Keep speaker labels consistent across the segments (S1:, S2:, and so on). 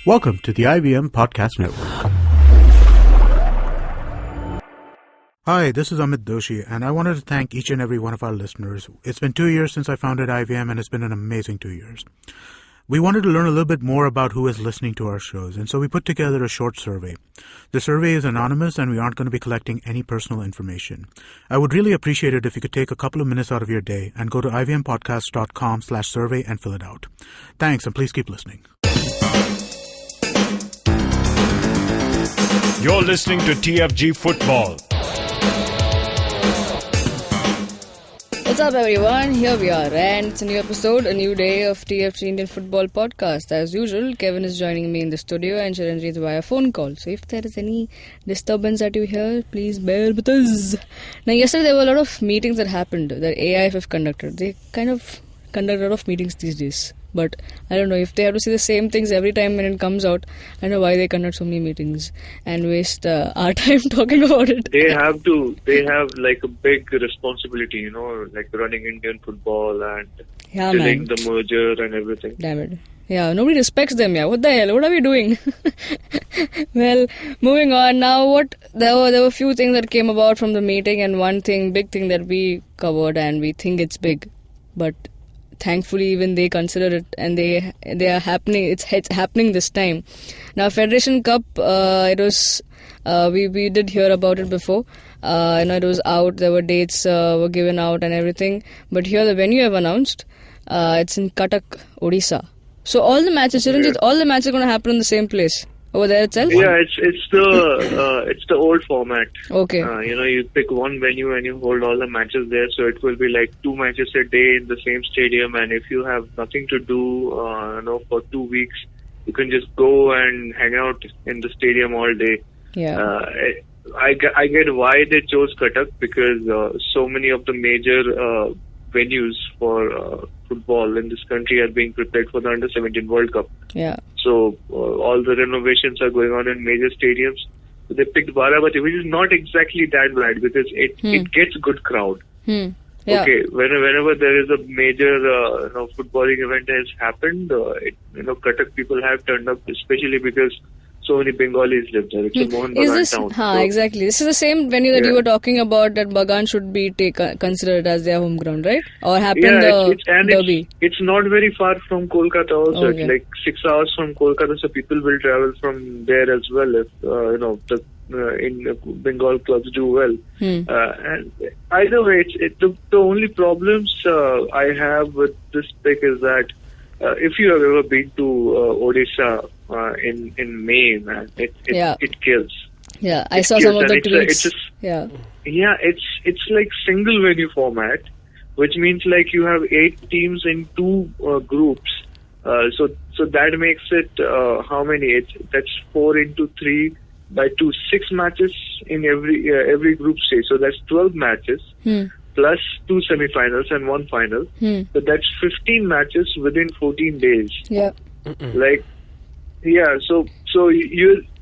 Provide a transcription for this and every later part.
S1: Welcome to the IVM Podcast Network. Hi, this is Amit Doshi, and I wanted to thank each and every one of our listeners. It's been 2 years since I founded IVM, and it's been an amazing 2 years. We wanted to learn a little bit more about who is listening to our shows, and so we put together a short survey. The survey is anonymous, and we aren't going to be collecting any personal information. I would really appreciate it if you could take a couple of minutes out of your day and go to ivmpodcast.com/survey and fill it out. Thanks, and please keep listening.
S2: You're listening to TFG Football.
S3: What's up, everyone? Here we are, and it's a new episode, a new day of TFG Indian Football Podcast. As usual, Kevin is joining me in the studio and Chiranjeet via phone call. So if there is any disturbance that you hear, please bear with us. Now, yesterday there were a lot of meetings that happened that AIFF conducted. They kind of conduct a lot of meetings these days. But I don't know, if they have to see the same things every time when it comes out, I don't know why they conduct so many meetings and waste our time talking about it.
S4: They have like a big responsibility, like running Indian football and dealing the merger and everything.
S3: Damn it. Yeah, nobody respects them, yeah. What the hell? What are we doing? Well, moving on. Now, there were a few things that came about from the meeting, and one big thing that we covered, and we think it's big. But thankfully, even they consider it, and they are happening. It's happening this time. Now, Federation Cup. It was. We did hear about it before. It was out. There were dates were given out and everything. But here, the venue have announced. It's in Cuttack, Odisha. So all the matches, Chiranjeet, all the matches are going to happen in the same place over there itself.
S4: Yeah, it's the old format.
S3: Okay.
S4: You pick one venue and you hold all the matches there. So it will be like 2 matches a day in the same stadium. And if you have nothing to do, for 2 weeks, you can just go and hang out in the stadium all day.
S3: Yeah.
S4: I get why they chose Cuttack, because so many of the major venues for football in this country are being prepared for the Under-17 World Cup.
S3: Yeah.
S4: So all the renovations are going on in major stadiums. So they picked Baramati, which is not exactly that bad because it gets good crowd.
S3: Yeah.
S4: Okay, whenever there is a major footballing event has happened, Cuttack people have turned up, especially because so many Bengalis live there. It's a Mohan Bagan town.
S3: Exactly. This is the same venue that you were talking about, that Bagan should be considered as their home ground, right? Or happen derby.
S4: It's not very far from Kolkata also.
S3: Okay.
S4: It's like 6 hours from Kolkata, so people will travel from there as well if, in Bengal clubs do well. And either way, the only problems I have with this pick is that if you have ever been to Odisha in May, man, it kills.
S3: Yeah, I saw some of the tweets.
S4: It's like single venue format, which means like you have 8 teams in 2 groups. So that makes it how many? That's 4 into 3 by 2, 6 matches in every group stage. So that's 12 matches. Plus 2 semi-finals and 1 final. So that's 15 matches within 14 days.
S3: Yeah.
S4: So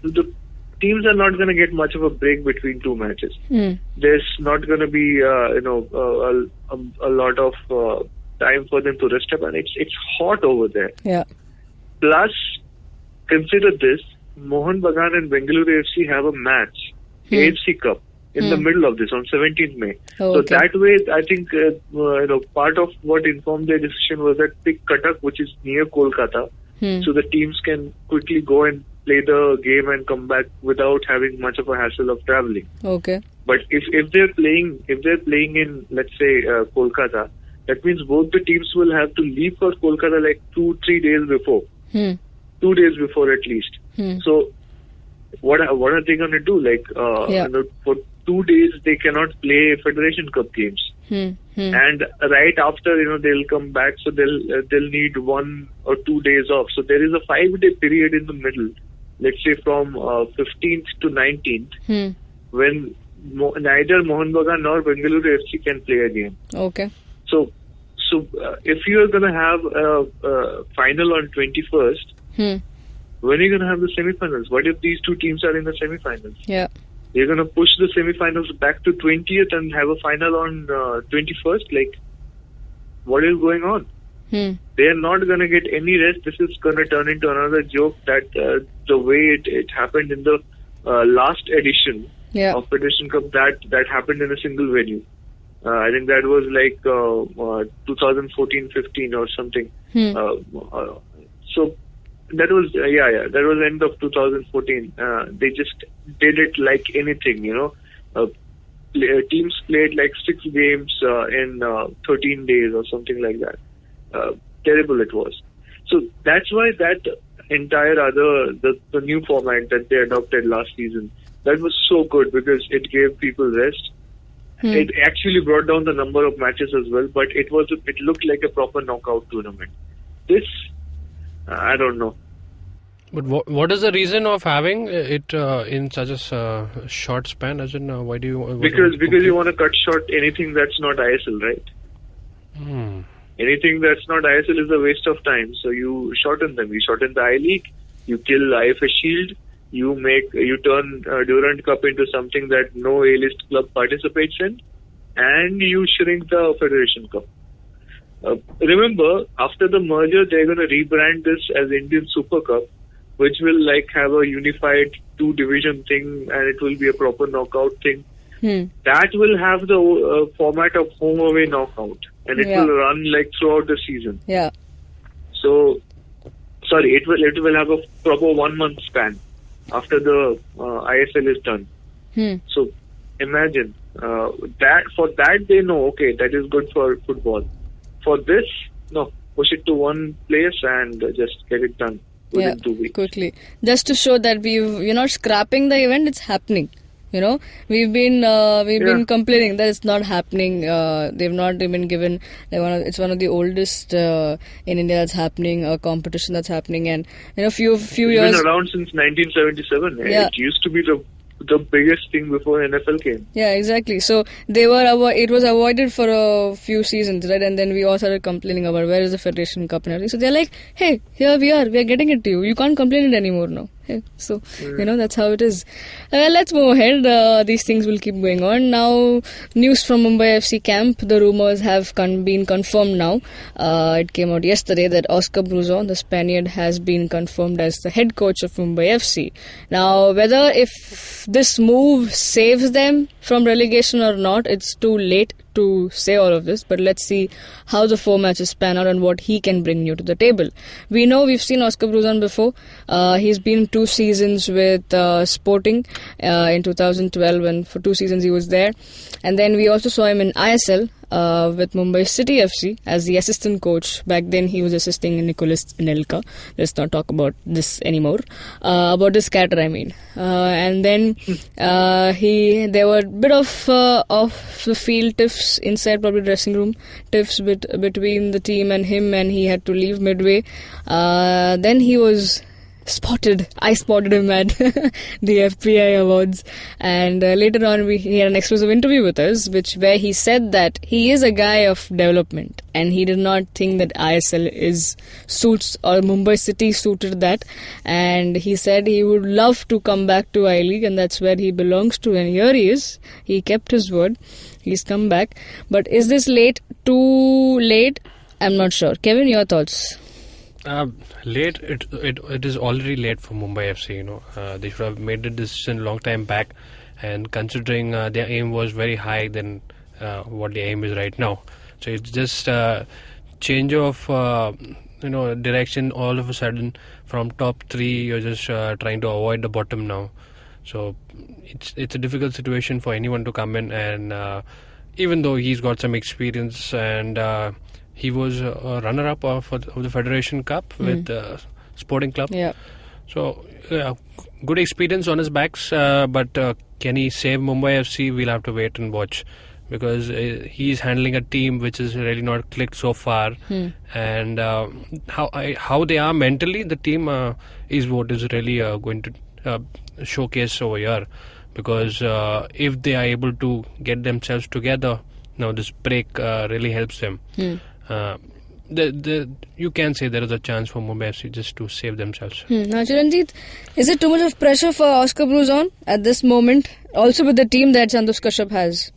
S4: the teams are not going to get much of a break between 2 matches. There's not going to be a lot of time for them to rest up, and it's hot over there.
S3: Yeah.
S4: Plus, consider this: Mohan Bagan and Bengaluru FC have a match, AFC Cup, in the middle of this on 17th May.
S3: Oh,
S4: so
S3: okay.
S4: that way, I think part of what informed their decision was that pick Cuttack, which is near Kolkata, so the teams can quickly go and play the game and come back without having much of a hassle of traveling.
S3: Okay.
S4: But if they're playing in, let's say, Kolkata, that means both the teams will have to leave for Kolkata like 2-3 days before. 2 days before at least. So what are they going to do? Like for 2 days they cannot play Federation Cup games. And right after, they'll come back, so they'll need 1 or 2 days off. So there is a 5-day period in the middle, let's say from 15th to 19th, when neither Mohan Bagan nor Bengaluru FC can play a game.
S3: Okay.
S4: So if you are going to have a final on 21st, when are you going to have the semi-finals? What if these 2 teams are in the semi-finals?
S3: Yeah.
S4: You're going to push the semi-finals back to 20th and have a final on 21st? Like, what is going on? They are not going to get any rest. This is going to turn into another joke that the way it happened in the last edition of Federation Cup that happened in a single venue. I think that was like 2014-15 or something. So that was that was end of 2014. They just did it like anything, teams played like 6 games in 13 days or something like that. Terrible it was. So that's why that entire the new format that they adopted last season, that was so good because it gave people rest. It actually brought down the number of matches as well, but it looked like a proper knockout tournament. This, I don't know.
S5: But what is the reason of having it in such a short span? As in, why do you?
S4: Because you want to cut short anything that's not ISL, right? Anything that's not ISL is a waste of time. So you shorten them. You shorten the I-League. You kill IFF Shield. You turn Durand Cup into something that no A-list club participates in, and you shrink the Federation Cup. Remember, after the merger, they're going to rebrand this as Indian Super Cup, which will have a unified 2-division thing, and it will be a proper knockout thing. That will have the format of home-away knockout, and it will run throughout the season. So, it will have a proper 1-month span after the ISL is done. So imagine that they know, okay, that is good for football. For this, no, push it to one place and just get it done within 2 weeks.
S3: Quickly. Just to show that we're not scrapping the event, it's happening. We've been complaining that it's not happening. They've not even given it's one of the oldest in India that's happening, a competition that's happening, and few
S4: it's
S3: years.
S4: Been around since 1977. It used to be the biggest thing before NFL came.
S3: Yeah, exactly. So it was avoided for a few seasons, right? And then we all started complaining about where is the Federation Cup and everything. So they're like, hey, here we are getting it to you. You can't complain it anymore now. So, that's how it is. Let's move ahead. These things will keep going on. Now, news from Mumbai FC camp. The rumours have been confirmed now. It came out yesterday that Oscar Bruzon, the Spaniard, has been confirmed as the head coach of Mumbai FC. Now, whether if this move saves them from relegation or not, it's too late to say all of this, but let's see how the 4 matches pan out and what he can bring new to the table. We know we've seen Oscar Bruzon before. He's been 2 seasons with Sporting in 2012, and for 2 seasons he was there. And then we also saw him in ISL with Mumbai City FC as the assistant coach. Back then he was assisting Nicholas Anelka. Let's not talk about this anymore. About this scatter, I mean. And then there were a bit of the field tiffs inside probably dressing room, tiffs between the team and him, and he had to leave midway. Then he was spotted. I spotted him at the FPI Awards, and later on he had an exclusive interview with us, where he said that he is a guy of development, and he did not think that ISL suits or Mumbai City suited that, and he said he would love to come back to I-League, and that's where he belongs to, and here he is. He kept his word. He's come back. But is this too late? I'm not sure. Kevin, your thoughts?
S5: Late. It is already late for Mumbai FC. They should have made the decision a long time back, and considering their aim was very high than what the aim is right now. So it's just change of direction all of a sudden. From top 3, you're just trying to avoid the bottom now. So it's a difficult situation for anyone to come in, and even though he's got some experience, and he was a runner-up of the Federation Cup with Sporting Club.
S3: Yeah.
S5: So good experience on his backs, but can he save Mumbai FC? We'll have to wait and watch, because he's handling a team which is really not clicked so far, and how they are mentally, the team is what is really going to showcase over here, because if they are able to get themselves together now, this break really helps them. You can say there is a chance for Mumbai FC just to save themselves.
S3: Now, Chiranjit, is it too much of pressure for Oscar Bruzon at this moment, also with the team that Santosh Kashyap has?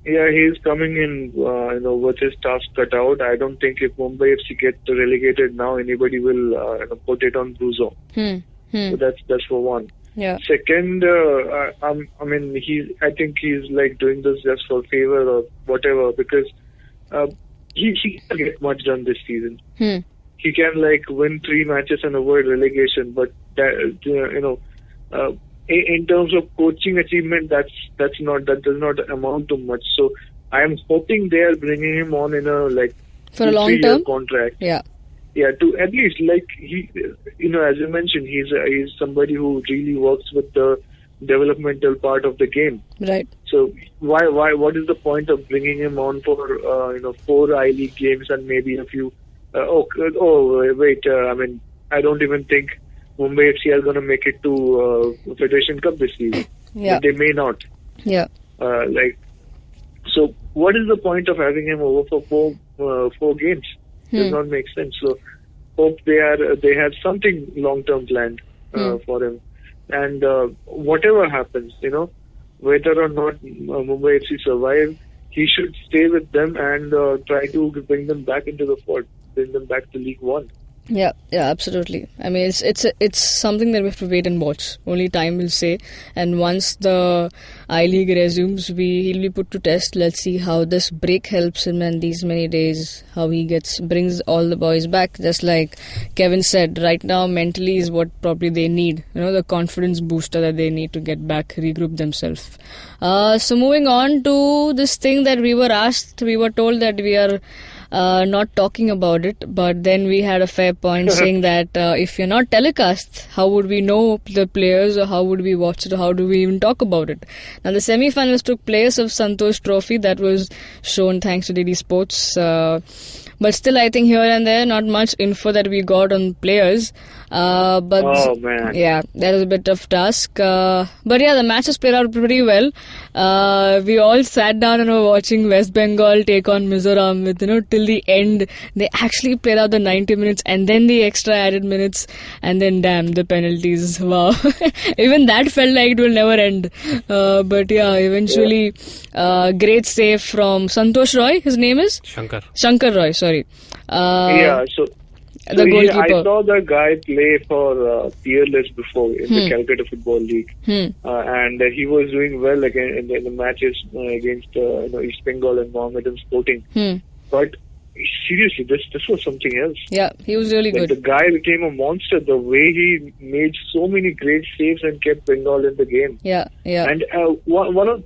S4: Yeah, he's coming in, with his task cut out. I don't think if Mumbai FC get relegated now, anybody will put it on Bruzo. So that's for one.
S3: Yeah.
S4: Second, I think he's like doing this just for favor or whatever, because he can't get much done this season. He can like win 3 matches and avoid relegation, but that, in terms of coaching achievement, that does not amount to much. So I am hoping they are bringing him on in a
S3: for a long term
S4: contract.
S3: Yeah.
S4: Yeah, to at least he, as you mentioned, he's somebody who really works with the developmental part of the game.
S3: Right.
S4: So what is the point of bringing him on for 4 I-League games and maybe a few? I don't even think Mumbai FC are going to make it to Federation Cup this season.
S3: Yeah.
S4: They may not.
S3: Yeah.
S4: So what is the point of having him over for 4 games? Does not make sense. So hope they have something long-term planned for him. And whatever happens, whether or not Mumbai FC survive, he should stay with them and try to bring them back into the fold, bring them back to League One.
S3: Yeah, absolutely. I mean, it's something that we have to wait and watch. Only time will say. And once the I-League resumes, he'll be put to test. Let's see how this break helps him and these many days, how he brings all the boys back. Just like Kevin said, right now mentally is what probably they need. The confidence booster that they need to get back, regroup themselves. So moving on to this thing that we were asked, we were told that we are not talking about it, but then we had a fair point saying that if you're not telecast, how would we know the players, or how would we watch it, or how do we even talk about it? Now the semi-finals took place of Santosh Trophy that was shown thanks to DD Sports, but still I think here and there not much info that we got on players. But
S4: oh man,
S3: yeah, that was a bit of task. But yeah, the matches played out pretty well. We all sat down and were watching West Bengal take on Mizoram with till the end. They actually played out the 90 minutes and then the extra added minutes, and then damn, the penalties. Wow, even that felt like it will never end. But yeah, eventually, great save from Santosh Roy. His name is Shankar Roy. Sorry.
S4: So
S3: the goalkeeper.
S4: I saw the guy play for Peerless before in the Calcutta Football League, and he was doing well again in the matches against East Bengal and Mohammedan Sporting. But seriously, this was something else.
S3: Yeah, he was really good.
S4: The guy became a monster. The way he made so many great saves and kept Bengal in the game.
S3: Yeah.
S4: And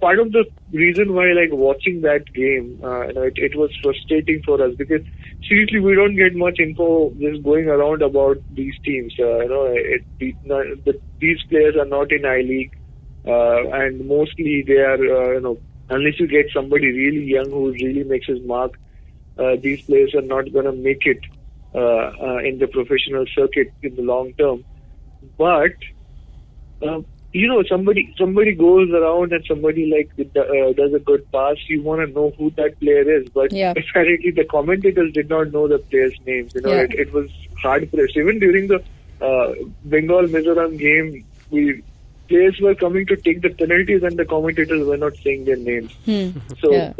S4: part of the reason why watching that game, it was frustrating for us, because seriously we don't get much info just going around about these teams. These players are not in I-League, and mostly they are unless you get somebody really young who really makes his mark. These players are not going to make it in the professional circuit in the long term. But somebody goes around and somebody does a good pass. You want to know who that player is, but apparently the commentators did not know the players' names. It was hard pressed. Even during the Bengal Mizoram game, players were coming to take the penalties and the commentators were not saying their names. So.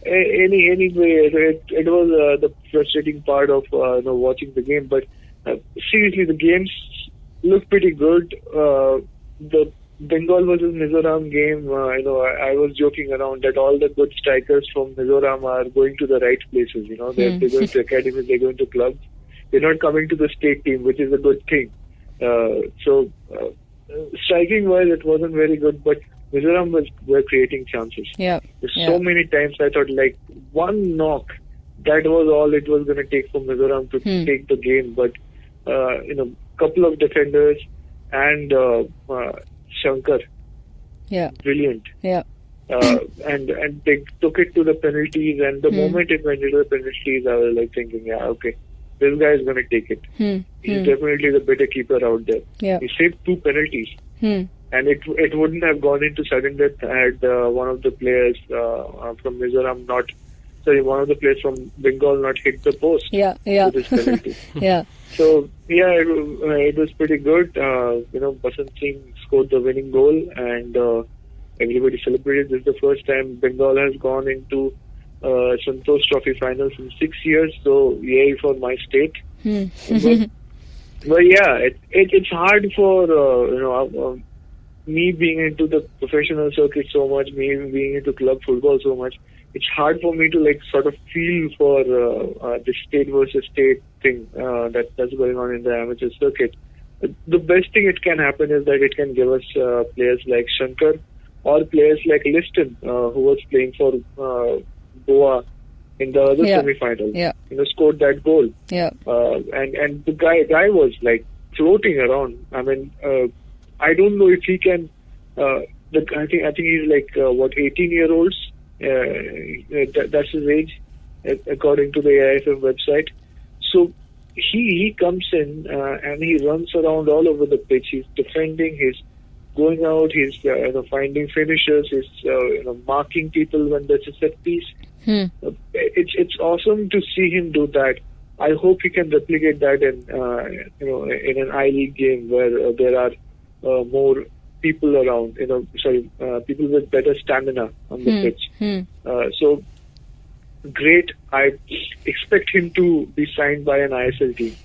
S4: Anyway, it was the frustrating part of watching the game. But seriously, the games look pretty good. The Bengal versus Mizoram game, I was joking around that all the good strikers from Mizoram are going to the right places. They're going to academies, they're going to clubs. They're not coming to the state team, which is a good thing. So striking-wise, it wasn't very good, but Mizoram were creating chances. So many times I thought one knock, that was all it was going to take for Mizoram to take the game. But couple of defenders and Shankar, brilliant. And they took it to the penalties, and the moment it went into the penalties, I was thinking, okay, this guy is going to take it. He's definitely the better keeper out there. He saved 2 penalties. And it wouldn't have gone into sudden death had one of the players from Mizoram one of the players from Bengal not hit the post with his penalty. So it was pretty good. Basant Singh scored the winning goal, and everybody celebrated. This is the first time Bengal has gone into Santosh Trophy finals in 6 years. So yay for my state. But yeah, it's hard for me being into the professional circuit so much, me being into club football so much. It's hard for me to like sort of feel for the state versus state thing that's going on in the amateur circuit. The best thing it can happen is that it can give us players like Shankar or players like Liston, who was playing for Goa in the other semi-final. Scored that goal. And the guy was like floating around. I mean, I don't know if he can. I think he's like 18-year-olds. That's his age, according to the AIFF website. So he comes in and he runs around all over the pitch. He's defending. He's going out. He's finding finishers. He's marking people when there's a set piece. It's awesome to see him do that. I hope he can replicate that in an I-League game where there are more people around. People with better stamina on the pitch. So great. I expect him to be signed by an ISL team.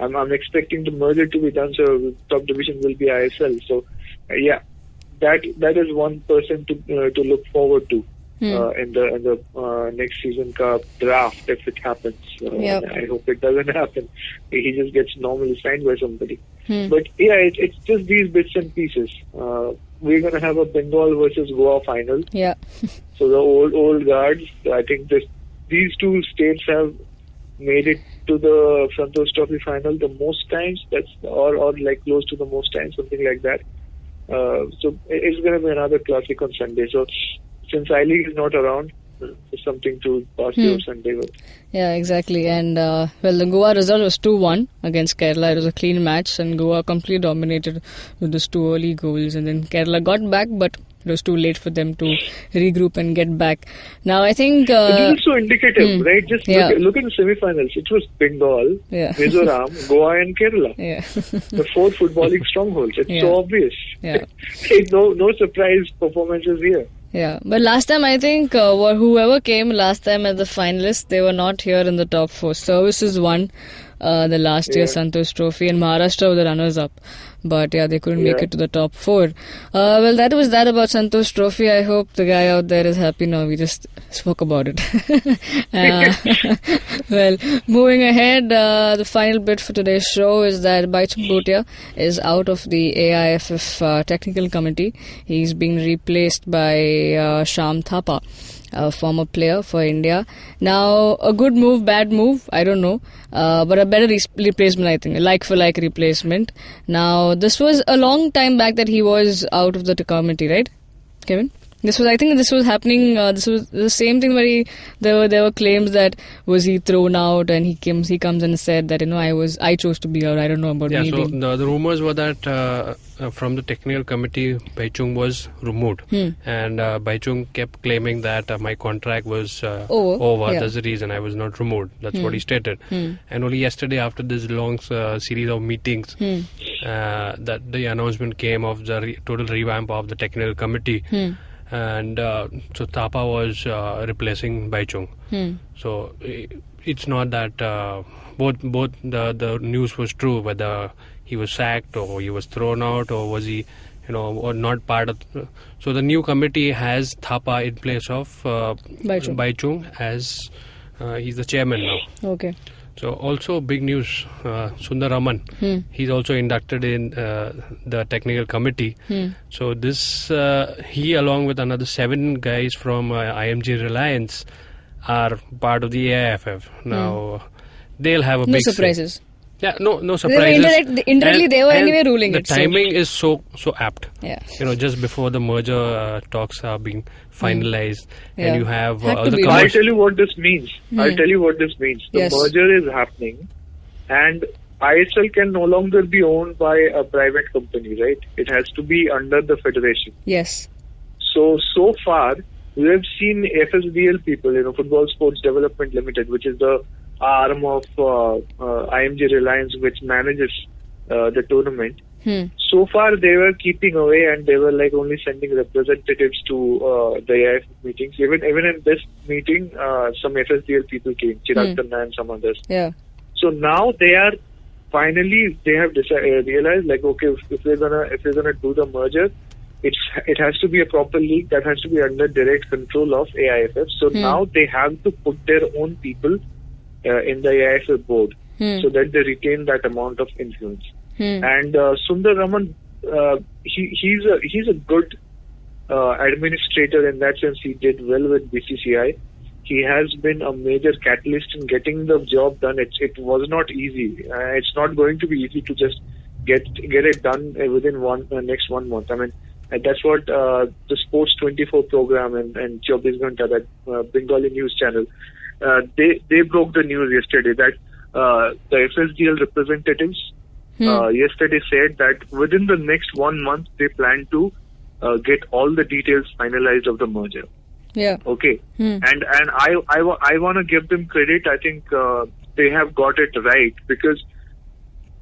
S4: I'm expecting the merger to be done, so the top division will be ISL. So that is one person to look forward to in the next season cup draft if it happens. I hope it doesn't happen. He just gets normally signed by somebody. But it's just these bits and pieces. We're going to have a Bengal versus Goa final. So the old guards, I think these two states have made it to the Santosh Trophy final the most times. Or like close to the most times, something like that. So it's going to be another classic on Sunday. So since I-League is not around, it's something to pass your Sunday with.
S3: Yeah, exactly. And the Goa result was 2-1 against Kerala. It was a clean match, and Goa completely dominated with those 2 early goals. And then Kerala got back, but it was too late for them to regroup and get back. Now, I think...
S4: this is so indicative, right? Just look at the semi-finals. It was Bengal, Mizoram, Goa and Kerala. The 4 footballing strongholds. It's so obvious. No surprise performances here.
S3: But last time I think whoever came last time as the finalists, they were not here in the top 4. Services won the last year Santosh Trophy, and Maharashtra were the runners-up. But they couldn't make it to the top 4. Well, that was that about Santosh Trophy. I hope the guy out there is happy now. We just spoke about it. Well, moving ahead, the final bit for today's show is that Baichung Bhutia is out of the AIFF technical committee. He's being replaced by Shyap Thapa, a former player for India. Now, a good move, bad move, I don't know. But a better replacement, I think. A like-for-like replacement. Now, this was a long time back that he was out of the committee, right, Kevin? I think this was happening, this was the same thing where there were claims that was he thrown out, and he comes and said that, I chose to be out, I don't know about me.
S5: So the rumors were that from the technical committee, Baichung was removed. And Baichung kept claiming that my contract was over. That's the reason I was not removed. That's what he stated. And only yesterday, after this long series of meetings, that the announcement came of the total revamp of the technical committee. And so Thapa was replacing Baichung. So it's not that both the news was true, whether he was sacked or he was thrown out or was he or not part of. So the new committee has Thapa in place of Baichung as he's the chairman now.
S3: Okay.
S5: So also big news, Sundar Raman, he's also inducted in the technical committee. So this, he along with another 7 guys from IMG-Reliance are part of the AIFF. Now, they'll have a big...
S3: No surprises.
S5: Say. Yeah, no surprises.
S3: Indirectly, they were anyway ruling
S5: it. The timing is so apt.
S3: Yeah.
S5: Just before the merger talks are being finalized, and you have
S4: I'll tell you what this means. The merger is happening, and ISL can no longer be owned by a private company, right? It has to be under the federation.
S3: Yes.
S4: So far, we have seen FSDL people, Football Sports Development Limited, which is the arm of IMG-Reliance, which manages the tournament. So far, they were keeping away and they were like only sending representatives to the AIFF meetings. Even in this meeting, some FSDL people came, Chirag Tanna and some others.
S3: Yeah.
S4: So now they are finally they have realized like, okay, if we're gonna do the merger, it has to be a proper league that has to be under direct control of AIFF. So now they have to put their own people in the AIFF board so that they retain that amount of influence. And Sundar Raman, he's a good administrator in that sense. He did well with BCCI. He has been a major catalyst in getting the job done. It was not easy. It's not going to be easy to just get it done within next 1 month. I mean, that's what the Sports 24 program and 24 Ghanta, that Bengali news channel, they broke the news yesterday that the FSDL representatives yesterday said that within the next 1 month they plan to get all the details finalized of the merger.
S3: Yeah.
S4: Okay. And I want to give them credit. I think they have got it right because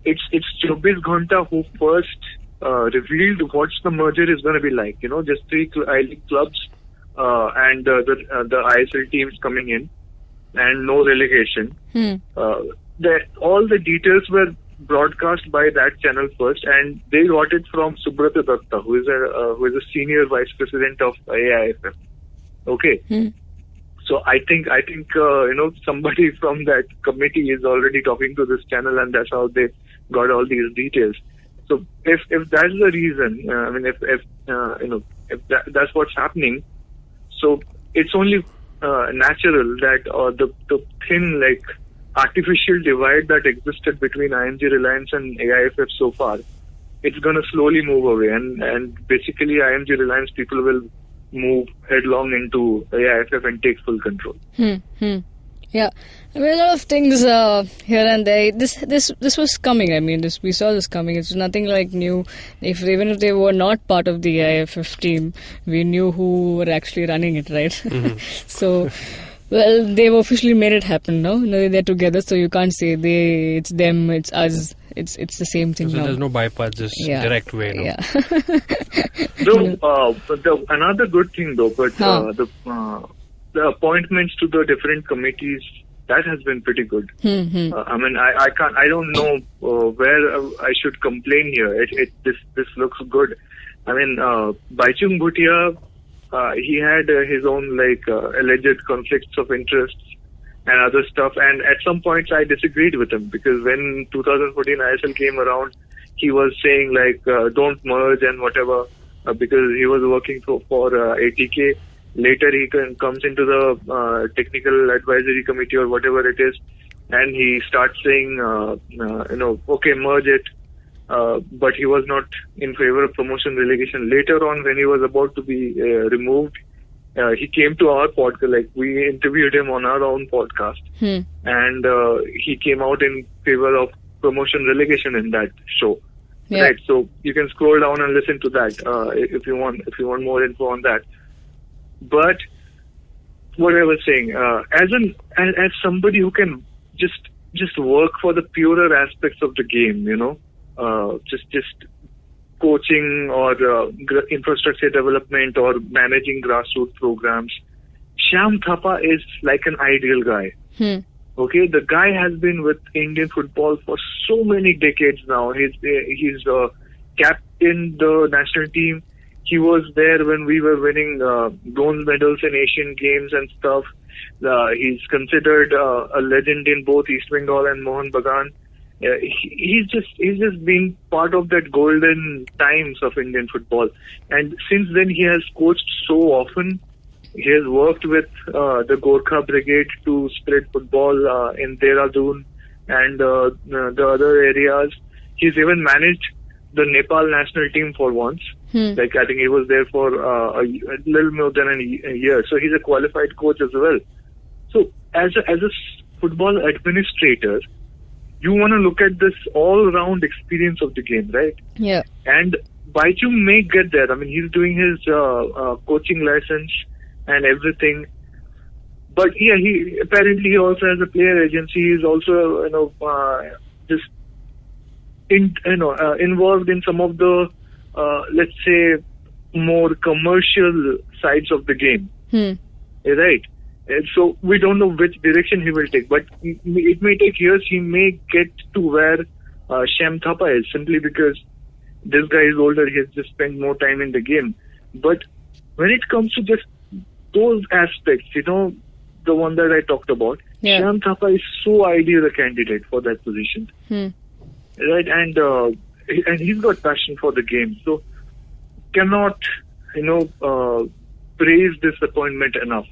S4: it's 24 Ghanta who first revealed what the merger is going to be like. You know, just 3 I-League clubs and the ISL teams coming in and no relegation. All the details were broadcast by that channel first, and they got it from Subrata Datta, who is a senior vice president of AIFF. Okay. So I think somebody from that committee is already talking to this channel, and that's how they got all these details. So if that's the reason, I mean, if that's what's happening, so it's only natural that the thin artificial divide that existed between IMG-Reliance and AIFF so far, it's going to slowly move away, and basically IMG-Reliance people will move headlong into AIFF and take full control.
S3: Yeah, I mean, a lot of things here and there. This was coming. I mean, we saw this coming. It's nothing like new. Even if they were not part of the AIFF team, we knew who were actually running it, right? So. Well, they've officially made it happen now. They're together, so you can't say it's them, it's us. It's the same thing
S5: so
S3: now.
S5: There's no bypass, just direct way. No?
S3: Yeah.
S4: But another good thing though, but the appointments to the different committees, that has been pretty good. I mean, I don't know where I should complain here. This looks good. I mean, Baichung Bhutia, he had his own alleged conflicts of interests and other stuff, and at some points I disagreed with him because when 2014 ISL came around, he was saying don't merge and whatever because he was working for ATK. Later he comes into the technical advisory committee or whatever it is, and he starts saying okay, merge it. But he was not in favor of promotion relegation. Later on, when he was about to be removed, he came to our podcast. We interviewed him on our own podcast, and he came out in favor of promotion relegation in that show.
S3: Yeah.
S4: Right. So you can scroll down and listen to that if you want more info on that. But what I was saying, as somebody who can just work for the purer aspects of the game, just coaching or infrastructure development or managing grassroots programs. Shyap Thapa is like an ideal guy. Okay, the guy has been with Indian football for so many decades now. He's captain the national team. He was there when we were winning bronze medals in Asian Games and stuff. He's considered a legend in both East Bengal and Mohun Bagan. He's just been part of that golden times of Indian football, and since then he has coached so often. He has worked with the Gorkha Brigade to spread football in Dehradun and the other areas. He's even managed the Nepal national team for once. I think he was there for a little more than a year. So he's a qualified coach as well. So as a football administrator, you want to look at this all-round experience of the game, right?
S3: Yeah.
S4: And Baichung may get there. I mean, he's doing his coaching lessons and everything. But yeah, he also has a player agency. He's also, just involved in some of the, let's say, more commercial sides of the game. Right? And so we don't know which direction he will take, but it may take years. He may get to where Shyap Thapa is, simply because this guy is older. He has just spent more time in the game. But when it comes to just those aspects, the one that I talked about, Shyap Thapa is so ideal a candidate for that position. Right? And he's got passion for the game. So cannot, praise this appointment enough.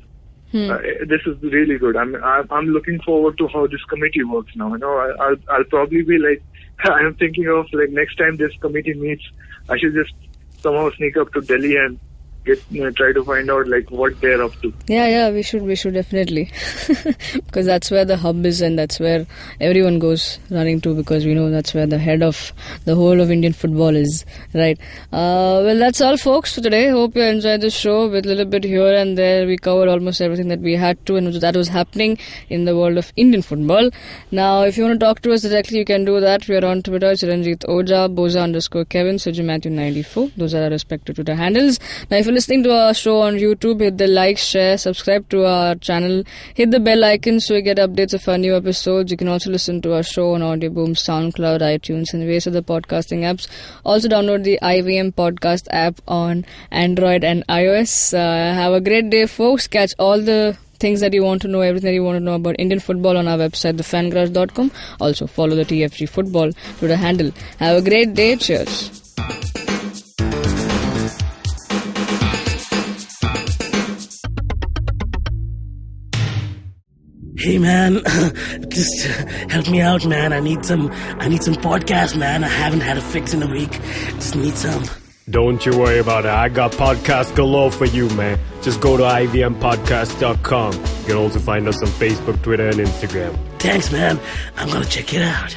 S4: This is really good. I'm looking forward to how this committee works now. I'll probably be like, I'm thinking of like next time this committee meets, I should just somehow sneak up to Delhi and try to find out like what they're up to.
S3: Yeah, we should definitely, because that's where the hub is and that's where everyone goes running to, because we know that's where the head of the whole of Indian football is, right? Well, that's all, folks, for today. Hope you enjoyed the show. With a little bit here and there, we covered almost everything that we had to and that was happening in the world of Indian football. Now, if you want to talk to us directly, you can do that. We are on Twitter, Chiranjit Oja, Boza_Kevin, Suju Matthew 94. Those are our respective Twitter handles. Now, if you're listening to our show on YouTube, hit the like, share, subscribe to our channel, hit the bell icon so you get updates of our new episodes. You can also listen to our show on Audio Boom, SoundCloud, iTunes, and various other podcasting apps. Also download the IVM podcast app on Android and iOS. Have a great day, folks. Catch all the things that you want to know, everything that you want to know about Indian football on our website, thefangarage.com. Also follow the TFG Football Twitter handle. Have a great day. Cheers.
S6: Hey man, just help me out, man. I need some podcasts, man. I haven't had a fix in a week. Just need some.
S2: Don't you worry about it. I got podcasts galore for you, man. Just go to ivmpodcast.com. You can also find us on Facebook, Twitter, and Instagram.
S6: Thanks, man. I'm gonna check it out.